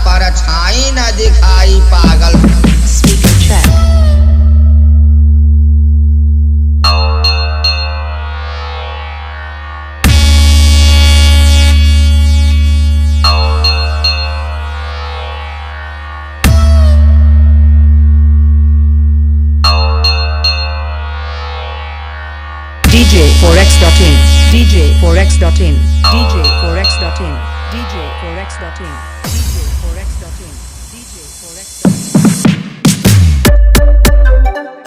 परछाई न दिखाई पागल। Speaker check. DJ4X.in, DJ4X.in, DJ4X.in, DJ4X.in, DJ4X.